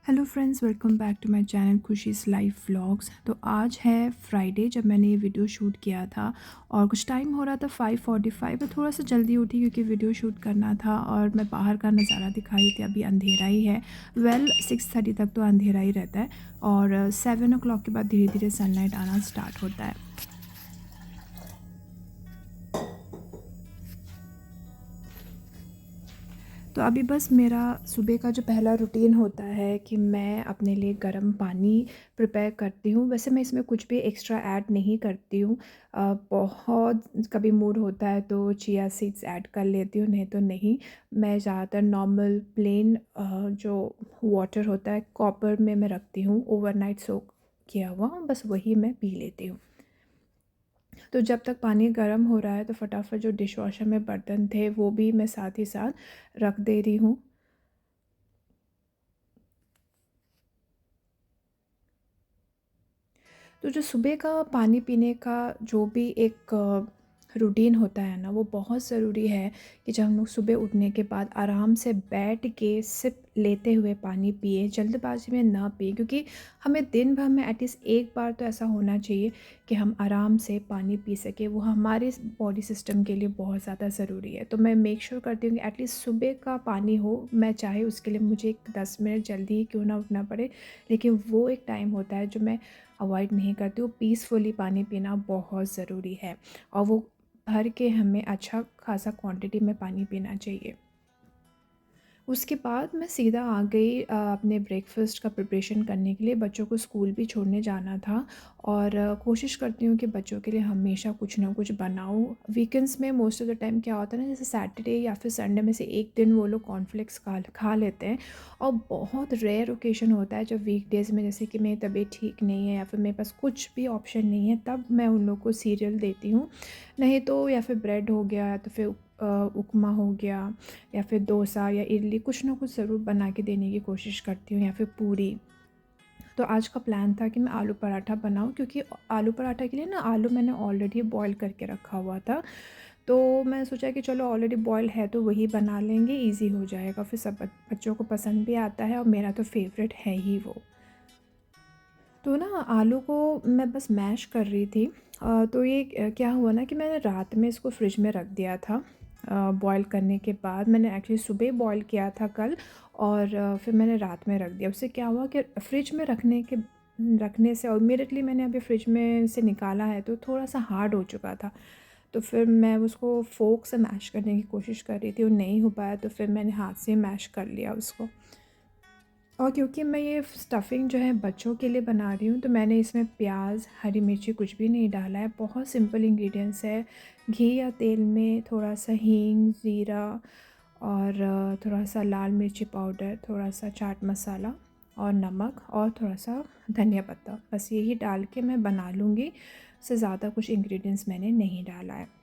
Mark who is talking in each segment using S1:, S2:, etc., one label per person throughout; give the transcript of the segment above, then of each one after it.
S1: Hello friends, welcome back to my channel Khushi's life vlogs. तो आज है फ्राइडे जब मैंने ये वीडियो शूट किया था और कुछ टाइम हो रहा था 5:45। मैं थोड़ा सा जल्दी उठी क्योंकि वीडियो शूट करना था और मैं बाहर का नज़ारा दिखाई थी। अभी अंधेरा ही है। 6:30 तक तो अंधेरा ही रहता है और 7 o'clock के बाद धीरे धीरे सनलाइट आना स्टार्ट होता है। तो अभी बस मेरा सुबह का जो पहला रूटीन होता है कि मैं अपने लिए गर्म पानी प्रिपेयर करती हूँ। वैसे मैं इसमें कुछ भी एक्स्ट्रा ऐड नहीं करती हूँ। बहुत कभी मूड होता है तो चिया सीड्स ऐड कर लेती हूँ, नहीं तो नहीं। मैं ज़्यादातर नॉर्मल प्लेन जो वाटर होता है कॉपर में मैं रखती हूँ, ओवरनाइट सोक किया हुआ, बस वही मैं पी लेती हूँ। तो जब तक पानी गर्म हो रहा है तो फटाफट जो डिश वॉशर में बर्तन थे वो भी मैं साथ ही साथ रख दे रही हूँ। तो जो सुबह का पानी पीने का जो भी एक रूटीन होता है ना, वो बहुत ज़रूरी है कि जब हम लोग सुबह उठने के बाद आराम से बैठ के सिप लेते हुए पानी पिए, जल्दबाजी में ना पिए, क्योंकि हमें दिन भर में एटलीस्ट एक बार तो ऐसा होना चाहिए कि हम आराम से पानी पी सकें। वो हमारे बॉडी सिस्टम के लिए बहुत ज़्यादा ज़रूरी है। तो मैं मेक श्योर करती हूँ कि एटलीस्ट सुबह का पानी हो। मैं चाहे उसके लिए मुझे 10 मिनट जल्दी ही क्यों ना उठना पड़े, लेकिन वो एक टाइम होता है जो मैं अवॉइड नहीं करती हूँ। पीसफुली पानी पीना बहुत ज़रूरी है और वो भर के हमें अच्छा खासा क्वांटिटी में पानी पीना चाहिए। उसके बाद मैं सीधा आ गई अपने ब्रेकफ़ास्ट का प्रिपरेशन करने के लिए। बच्चों को स्कूल भी छोड़ने जाना था और कोशिश करती हूँ कि बच्चों के लिए हमेशा कुछ ना कुछ बनाऊँ। वीकेंड्स में मोस्ट ऑफ़ द टाइम क्या होता है ना, जैसे सैटरडे या फिर संडे में से एक दिन वो लोग कॉर्नफ्लेक्स खा लेते हैं और बहुत रेयर ओकेज़न होता है जब वीकडेज़ में, जैसे कि मेरी तबीयत ठीक नहीं है या फिर मेरे पास कुछ भी ऑप्शन नहीं है, तब मैं उन लोग को सीरियल देती हूँ। नहीं तो या फिर ब्रेड हो गया या तो फिर उपमा हो गया या फिर डोसा या इडली, कुछ ना कुछ ज़रूर बना के देने की कोशिश करती हूँ, या फिर पूरी। तो आज का प्लान था कि मैं आलू पराठा बनाऊँ, क्योंकि आलू पराठा के लिए ना आलू मैंने ऑलरेडी बॉईल करके रखा हुआ था। तो मैं सोचा कि चलो ऑलरेडी बॉयल है तो वही बना लेंगे, ईज़ी हो जाएगा। फिर सब बच्चों को पसंद भी आता है और मेरा तो फेवरेट है ही वो। तो ना आलू को मैं बस मैश कर रही थी। तो ये क्या हुआ ना कि मैंने रात में इसको फ्रिज में रख दिया था। बॉईल करने के बाद मैंने एक्चुअली सुबह बॉईल किया था कल, और फिर मैंने रात में रख दिया। उससे क्या हुआ कि फ्रिज में रखने से और इमीडिएटली मैंने अभी फ्रिज में से निकाला है तो थोड़ा सा हार्ड हो चुका था। तो फिर मैं उसको फ़ोर्क से मैश करने की कोशिश कर रही थी, वो नहीं हो पाया, तो फिर मैंने हाथ से मैश कर लिया उसको। और क्योंकि मैं ये स्टफ़िंग जो है बच्चों के लिए बना रही हूँ, तो मैंने इसमें प्याज, हरी मिर्ची कुछ भी नहीं डाला है। बहुत सिंपल इंग्रेडिएंट्स है। घी या तेल में थोड़ा सा हींग, ज़ीरा और थोड़ा सा लाल मिर्ची पाउडर, थोड़ा सा चाट मसाला और नमक और थोड़ा सा धनिया पत्ता, बस यही डाल के मैं बना लूँगी। उससे ज़्यादा कुछ इंग्रेडिएंट्स मैंने नहीं डाला है।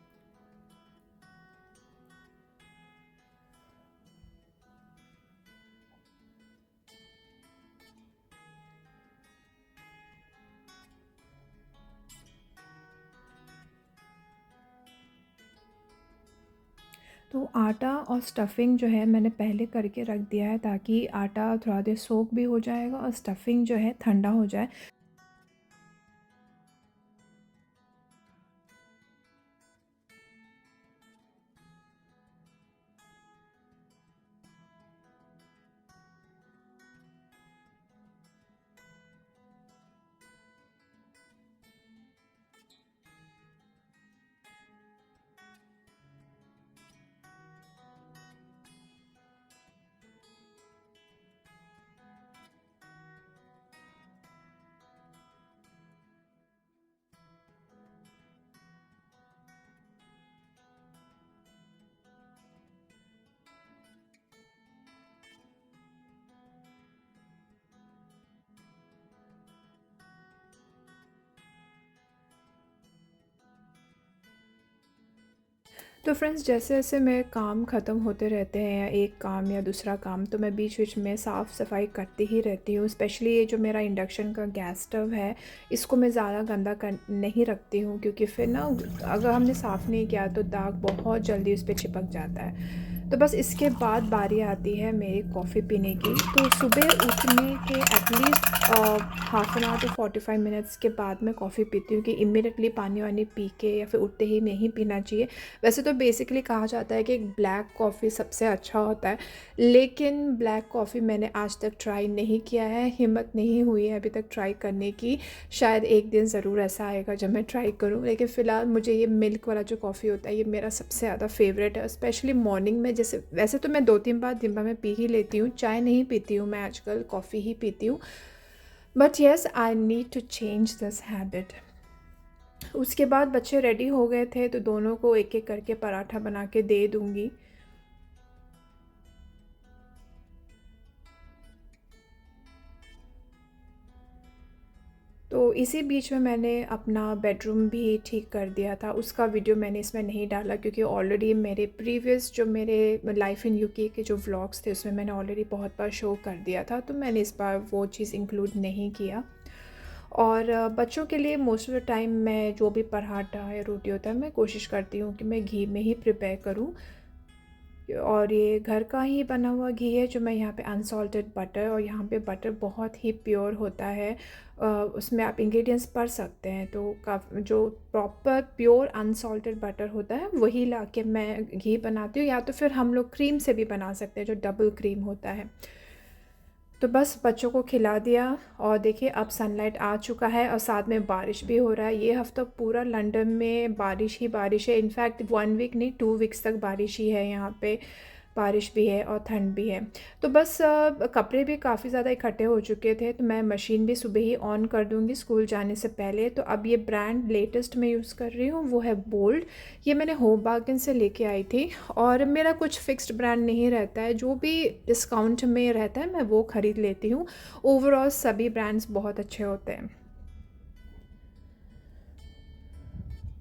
S1: तो आटा और स्टफ़िंग जो है मैंने पहले करके रख दिया है, ताकि आटा थोड़ा देर सोक भी हो जाएगा और स्टफ़िंग जो है ठंडा हो जाए। तो फ्रेंड्स, जैसे-जैसे मेरे काम ख़त्म होते रहते हैं, या एक काम या दूसरा काम, तो मैं बीच-बीच में साफ़-सफ़ाई करती ही रहती हूँ। स्पेशली ये जो मेरा इंडक्शन का गैस स्टव है, इसको मैं ज़्यादा गंदा कर नहीं रखती हूँ, क्योंकि फिर ना अगर हमने साफ़ नहीं किया तो दाग बहुत जल्दी उस पे चिपक जाता है। तो बस इसके बाद बारी आती है मेरी कॉफ़ी पीने की। तो सुबह उठने के at least half an hour to 45 minutes के बाद मैं कॉफ़ी पीती हूँ कि इमीडिएटली पानी वानी पी के या फिर उठते ही नहीं पीना चाहिए। वैसे तो बेसिकली कहा जाता है कि ब्लैक कॉफ़ी सबसे अच्छा होता है, लेकिन ब्लैक कॉफ़ी मैंने आज तक ट्राई नहीं किया है, हिम्मत नहीं हुई है अभी तक ट्राई करने की। शायद एक दिन ज़रूर ऐसा आएगा जब मैं ट्राई करूँ, लेकिन फ़िलहाल मुझे ये मिल्क वाला जो कॉफ़ी होता है ये मेरा सबसे ज़्यादा फ़ेवरेट है। स्पेशली मॉर्निंग में, जैसे वैसे तो मैं 2-3 बार दिन भर में पी ही लेती हूँ, चाय नहीं पीती हूँ मैं आजकल, कॉफ़ी ही पीती हूँ। But yes, I need to change this habit. उसके बाद बच्चे रेडी हो गए थे तो दोनों को एक-एक करके पराठा बना के दे दूँगी। तो इसी बीच में मैंने अपना बेडरूम भी ठीक कर दिया था। उसका वीडियो मैंने इसमें नहीं डाला क्योंकि ऑलरेडी मेरे प्रीवियस जो मेरे लाइफ़ इन यूके के जो व्लॉग्स थे उसमें मैंने ऑलरेडी बहुत बार शो कर दिया था, तो मैंने इस बार वो चीज़ इंक्लूड नहीं किया। और बच्चों के लिए मोस्ट ऑफ़ द टाइम मैं जो भी पराठा या रोटी होता है मैं कोशिश करती हूँ कि मैं घी में ही प्रिपेयर करूँ। और ये घर का ही बना हुआ घी है जो मैं यहाँ पे अनसॉल्टेड बटर, और यहाँ पे बटर बहुत ही प्योर होता है। उसमें आप इंग्रेडिएंट्स पढ़ सकते हैं, तो जो प्रॉपर प्योर अनसॉल्टेड बटर होता है वही लाके मैं घी बनाती हूँ, या तो फिर हम लोग क्रीम से भी बना सकते हैं जो डबल क्रीम होता है। तो बस बच्चों को खिला दिया और देखिए अब सनलाइट आ चुका है और साथ में बारिश भी हो रहा है। ये हफ़्ता पूरा लंदन में बारिश ही बारिश है। इनफैक्ट 1 वीक नहीं, 2 वीक्स तक बारिश ही है यहाँ पे। बारिश भी है और ठंड भी है। तो बस कपड़े भी काफ़ी ज़्यादा इकट्ठे हो चुके थे, तो मैं मशीन भी सुबह ही ऑन कर दूँगी स्कूल जाने से पहले। तो अब ये ब्रांड लेटेस्ट मैं यूज़ कर रही हूँ वो है बोल्ड। ये मैंने होम बार्गेन से लेके आई थी, और मेरा कुछ फ़िक्स्ड ब्रांड नहीं रहता है, जो भी डिस्काउंट में रहता है मैं वो ख़रीद लेती हूँ। ओवरऑल सभी ब्रांड्स बहुत अच्छे होते हैं।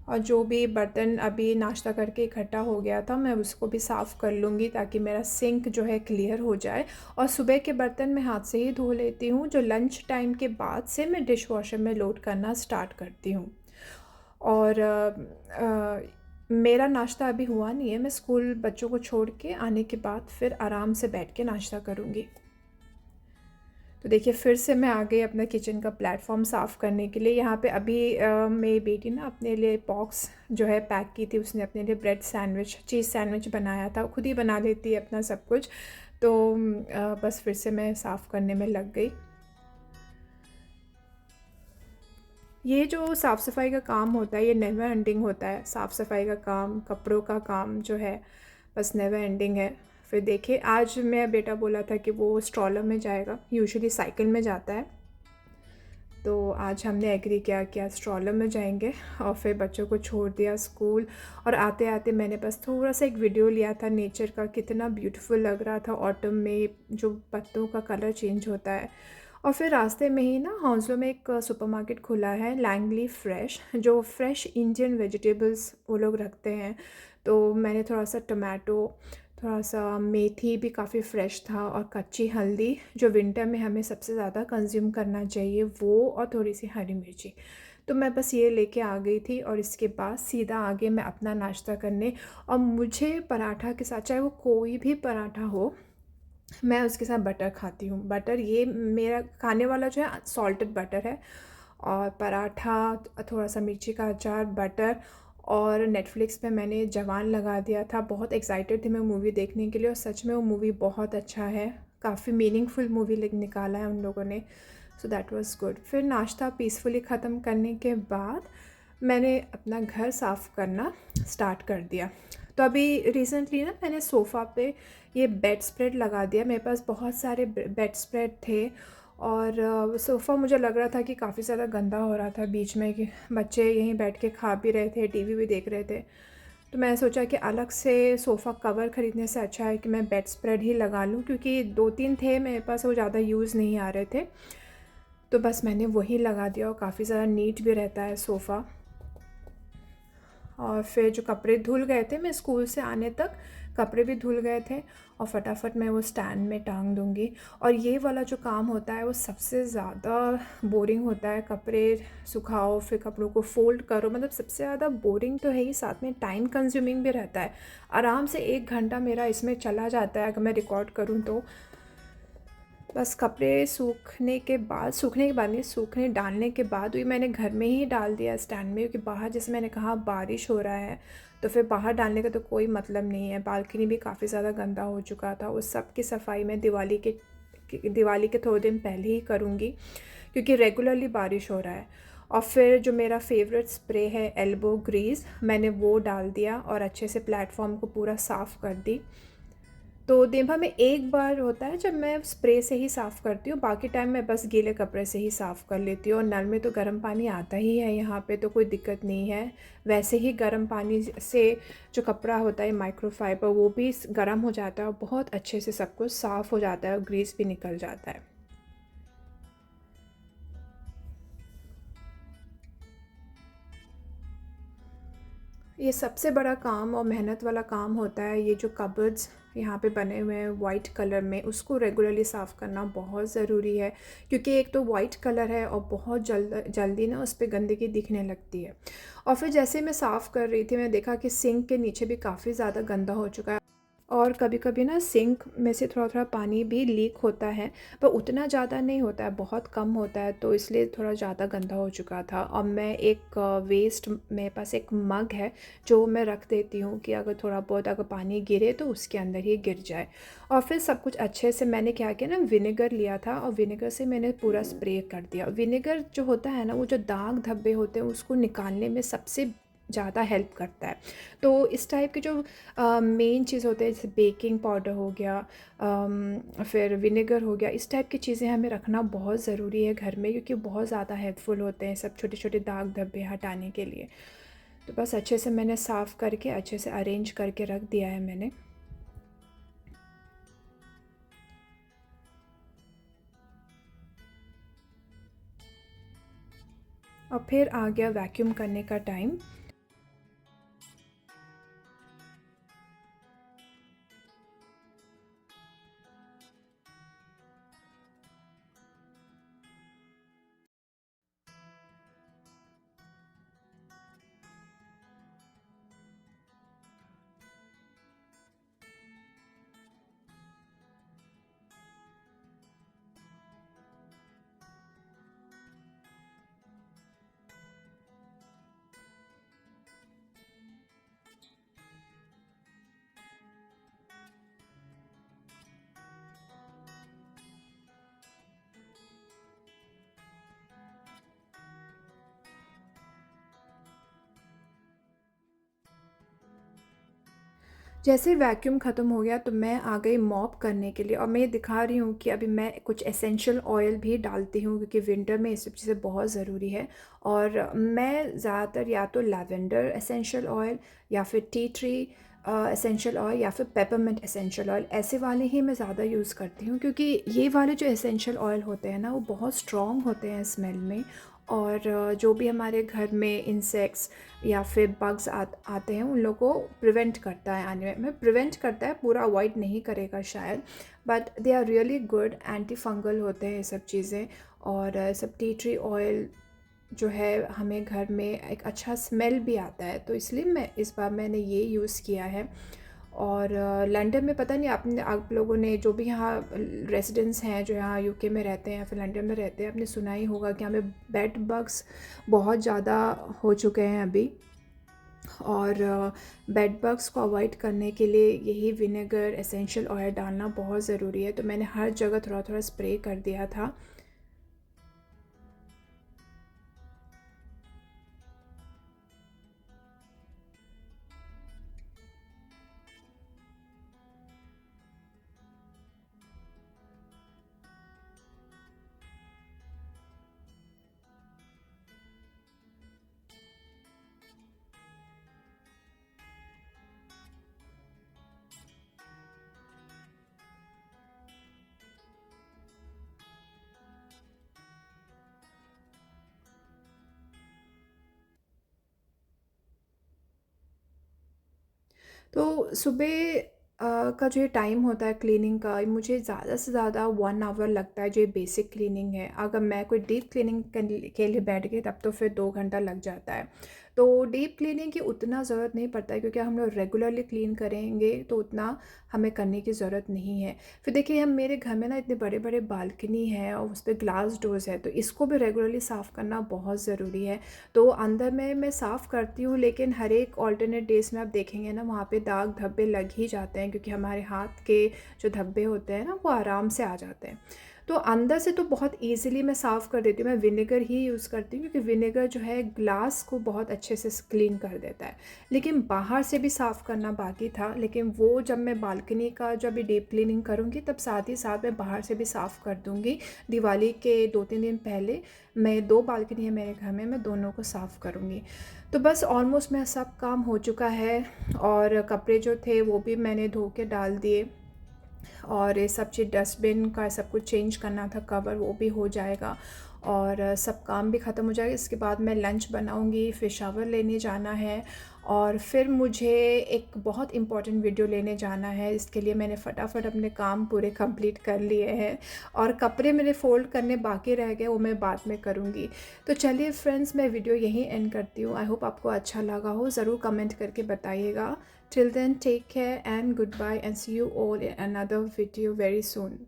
S1: और जो भी बर्तन अभी नाश्ता करके इकट्ठा हो गया था मैं उसको भी साफ़ कर लूँगी ताकि मेरा सिंक जो है क्लियर हो जाए। और सुबह के बर्तन मैं हाथ से ही धो लेती हूँ, जो लंच टाइम के बाद से मैं डिश वॉशर में लोड करना स्टार्ट करती हूँ। और मेरा नाश्ता अभी हुआ नहीं है, मैं स्कूल बच्चों को छोड़ के आने के बाद फिर आराम से बैठ के नाश्ता करूँगी। तो देखिए फिर से मैं आ गई अपना किचन का प्लेटफॉर्म साफ़ करने के लिए। यहाँ पे अभी मेरी बेटी ना अपने लिए बॉक्स जो है पैक की थी, उसने अपने लिए ब्रेड सैंडविच, चीज़ सैंडविच बनाया था। खुद ही बना लेती है अपना सब कुछ। तो बस फिर से मैं साफ़ करने में लग गई। ये जो साफ़ सफाई का काम होता है ये नेवर एंडिंग होता है। साफ़ सफाई का काम, कपड़ों का काम जो है बस नेवर एंडिंग है। फिर देखिए आज मेरा बेटा बोला था कि वो स्ट्रॉलर में जाएगा, यूजुअली साइकिल में जाता है। तो आज हमने एग्री किया कि आज स्ट्रॉलर में जाएंगे, और फिर बच्चों को छोड़ दिया स्कूल। और आते आते मैंने बस थोड़ा सा एक वीडियो लिया था नेचर का, कितना ब्यूटीफुल लग रहा था ऑटम में जो पत्तों का कलर चेंज होता है। और फिर रास्ते में ही ना हौंसलों में एक सुपरमार्केट खुला है, लैंगली फ्रेश, जो फ्रेश इंडियन वेजिटेबल्स वो लोग रखते हैं। तो मैंने थोड़ा सा टमाटो, थोड़ा सा मेथी भी काफ़ी फ़्रेश था, और कच्ची हल्दी जो विंटर में हमें सबसे ज़्यादा कंज्यूम करना चाहिए वो, और थोड़ी सी हरी मिर्ची। तो मैं बस ये लेके आ गई थी, और इसके बाद सीधा आगे मैं अपना नाश्ता करने। और मुझे पराठा के साथ, चाहे वो कोई भी पराठा हो, मैं उसके साथ बटर खाती हूँ। बटर ये मेरा खाने वाला जो है सॉल्टेड बटर है, और पराठा, थोड़ा सा मिर्ची का अचार, बटर। और नेटफ्लिक्स पे मैंने जवान लगा दिया था, बहुत एक्साइटेड थी मैं मूवी देखने के लिए, और सच में वो मूवी बहुत अच्छा है। काफ़ी मीनिंगफुल मूवी निकाला है उन लोगों ने। So that was good. फिर नाश्ता पीसफुली ख़त्म करने के बाद मैंने अपना घर साफ़ करना स्टार्ट कर दिया। तो अभी रिसेंटली ना मैंने सोफ़ा पे ये बेड स्प्रेड लगा दिया। मेरे पास बहुत सारे बेड स्प्रेड थे, और सोफ़ा मुझे लग रहा था कि काफ़ी ज़्यादा गंदा हो रहा था बीच में, कि बच्चे यहीं बैठ के खा भी रहे थे, टीवी भी देख रहे थे। तो मैंने सोचा कि अलग से सोफ़ा कवर ख़रीदने से अच्छा है कि मैं बेड स्प्रेड ही लगा लूँ, क्योंकि 2-3 थे मेरे पास, वो ज़्यादा यूज़ नहीं आ रहे थे। तो बस मैंने वही लगा दिया, और काफ़ी ज़्यादा नीट भी रहता है सोफ़ा। और फिर जो कपड़े धुल गए थे मैं स्कूल से आने तक कपड़े भी धुल गए थे और फटाफट मैं वो स्टैंड में टांग दूँगी। और ये वाला जो काम होता है वो सबसे ज़्यादा बोरिंग होता है। कपड़े सुखाओ, फिर कपड़ों को फ़ोल्ड करो, मतलब सबसे ज़्यादा बोरिंग तो है ही, साथ में टाइम कंज्यूमिंग भी रहता है। आराम से 1 घंटा मेरा इसमें चला जाता है अगर मैं रिकॉर्ड करूँ तो। बस कपड़े सूखने के बाद नहीं, सूखने डालने के बाद वही मैंने घर में ही डाल दिया स्टैंड में, क्योंकि बाहर जैसे मैंने कहा बारिश हो रहा है, तो फिर बाहर डालने का तो कोई मतलब नहीं है। बालकनी भी काफ़ी ज़्यादा गंदा हो चुका था। उस सब की सफाई मैं दिवाली के थोड़े दिन पहले ही करूँगी, क्योंकि रेगुलरली बारिश हो रहा है। और फिर जो मेरा फेवरेट स्प्रे है एल्बो ग्रीस, मैंने वो डाल दिया और अच्छे से प्लेटफॉर्म को पूरा साफ़ कर दी। तो दिन भर में एक बार होता है जब मैं स्प्रे से ही साफ़ करती हूँ, बाकी टाइम मैं बस गीले कपड़े से ही साफ़ कर लेती हूँ। और नल में तो गर्म पानी आता ही है यहाँ पे, तो कोई दिक्कत नहीं है। वैसे ही गर्म पानी से जो कपड़ा होता है माइक्रोफाइबर, वो भी गर्म हो जाता है और बहुत अच्छे से सब कुछ साफ़ हो जाता है और ग्रीस भी निकल जाता है। ये सबसे बड़ा काम और मेहनत वाला काम होता है। ये जो कबर्ड्स यहाँ पे बने हुए हैं वाइट कलर में, उसको रेगुलरली साफ़ करना बहुत ज़रूरी है, क्योंकि एक तो वाइट कलर है और बहुत जल्दी ना उस पे गंदगी दिखने लगती है। और फिर जैसे मैं साफ़ कर रही थी, मैंने देखा कि सिंक के नीचे भी काफ़ी ज़्यादा गंदा हो चुका है। और कभी-कभी ना सिंक में से थोड़ा-थोड़ा पानी भी लीक होता है, पर उतना ज़्यादा नहीं होता है, बहुत कम होता है, तो इसलिए थोड़ा ज़्यादा गंदा हो चुका था। और मैं एक वेस्ट मेरे पास एक मग है, जो मैं रख देती हूँ कि अगर थोड़ा बहुत अगर पानी गिरे तो उसके अंदर ही गिर जाए। और फिर सब कुछ अच्छे से मैंने क्या किया ना, विनेगर लिया था और विनेगर से मैंने पूरा स्प्रे कर दिया। विनेगर जो होता है ना, वो जो दाग धब्बे होते हैं उसको निकालने में सबसे ज़्यादा हेल्प करता है। तो इस टाइप के जो मेन चीज़ होते हैं, जैसे बेकिंग पाउडर हो गया, फिर विनेगर हो गया, इस टाइप की चीज़ें हमें रखना बहुत ज़रूरी है घर में, क्योंकि बहुत ज़्यादा हेल्पफुल होते हैं सब छोटे छोटे दाग धब्बे हटाने के लिए। तो बस अच्छे से मैंने साफ़ करके अच्छे से अरेंज करके रख दिया है मैंने। और फिर आ गया वैक्यूम करने का टाइम। जैसे वैक्यूम ख़त्म हो गया तो मैं आ गई मॉप करने के लिए, और मैं ये दिखा रही हूँ कि अभी मैं कुछ एसेंशियल ऑयल भी डालती हूँ, क्योंकि विंटर में ये सब चीज़ें बहुत ज़रूरी है। और मैं ज़्यादातर या तो लैवेंडर एसेंशियल ऑयल, या फिर टी ट्री एसेंशियल ऑयल, या फिर पेपरमिंट एसेंशियल ऑयल, ऐसे वाले ही मैं ज़्यादा यूज़ करती हूँ, क्योंकि ये वाले जो एसेंशियल ऑयल होते हैं ना, वो बहुत स्ट्रॉन्ग होते हैं स्मेल में। और जो भी हमारे घर में इंसेक्ट्स या फिर बग्स आते हैं, उन लोगों को प्रिवेंट करता है आने में, प्रिवेंट करता है, पूरा अवॉइड नहीं करेगा शायद, but they are really good, anti fungal होते हैं ये सब चीज़ें। और सब टी ट्री ऑयल जो है, हमें घर में एक अच्छा स्मेल भी आता है, तो इसलिए मैं इस बार मैंने ये यूज़ किया है। और लंदन में पता नहीं आप लोगों ने, जो भी यहाँ रेसिडेंट्स हैं जो यहाँ यूके में रहते हैं या फिर लंदन में रहते हैं, आपने सुना ही होगा कि हमें बेड बग्स बहुत ज़्यादा हो चुके हैं अभी। और बेड बग्स को अवॉइड करने के लिए यही विनेगर एसेंशियल ऑयल डालना बहुत ज़रूरी है, तो मैंने हर जगह थोड़ा थोड़ा स्प्रे कर दिया था। तो सुबह का जो ये टाइम होता है क्लीनिंग का, मुझे ज़्यादा से ज़्यादा 1 आवर लगता है जो ये बेसिक क्लीनिंग है। अगर मैं कोई डीप क्लीनिंग के लिए बैठ गई तब तो फिर 2 घंटा लग जाता है। तो डीप क्लीनिंग की उतना ज़रूरत नहीं पड़ता है, क्योंकि हम लोग रेगुलरली क्लीन करेंगे तो उतना हमें करने की ज़रूरत नहीं है। फिर देखिए, हम मेरे घर में ना इतने बड़े बड़े बालकनी है और उस पर ग्लास डोर्स है, तो इसको भी रेगुलरली साफ़ करना बहुत ज़रूरी है। तो अंदर में मैं साफ़ करती हूँ, लेकिन हर एक ऑल्टरनेट डेज़ में आप देखेंगे ना, वहाँ पे दाग धब्बे लग ही जाते हैं, क्योंकि हमारे हाथ के जो धब्बे होते हैं ना वो आराम से आ जाते हैं। तो अंदर से तो बहुत ईज़िली मैं साफ़ कर देती हूँ। मैं विनेगर ही यूज़ करती हूँ, क्योंकि विनेगर जो है ग्लास को बहुत अच्छे से क्लीन कर देता है। लेकिन बाहर से भी साफ़ करना बाकी था, लेकिन वो जब मैं बालकनी का जब भी डीप क्लीनिंग करूँगी तब साथ ही साथ मैं बाहर से भी साफ़ कर दूँगी। दिवाली के 2-3 दिन पहले मैं 2 बालकनी है मेरे घर में, मैं दोनों को साफ़ करूँगी। तो बस ऑलमोस्ट मेरा सब काम हो चुका है, और कपड़े जो थे वो भी मैंने धो के डाल दिए, और ये सब चीज़ डस्टबिन का सब कुछ चेंज करना था, कवर वो भी हो जाएगा, और सब काम भी ख़त्म हो जाएगा। इसके बाद मैं लंच बनाऊंगी, फिर शावर लेने जाना है, और फिर मुझे एक बहुत इम्पॉर्टेंट वीडियो लेने जाना है। इसके लिए मैंने फटाफट अपने काम पूरे कंप्लीट कर लिए हैं, और कपड़े मेरे फ़ोल्ड करने बाकी रह गए, वो मैं बाद में करूँगी। तो चलिए फ्रेंड्स, मैं वीडियो यहीं एंड करती हूँ। आई होप आपको अच्छा लगा हो, ज़रूर कमेंट करके बताइएगा। Till then, take care and goodbye, and see you all in another video very soon.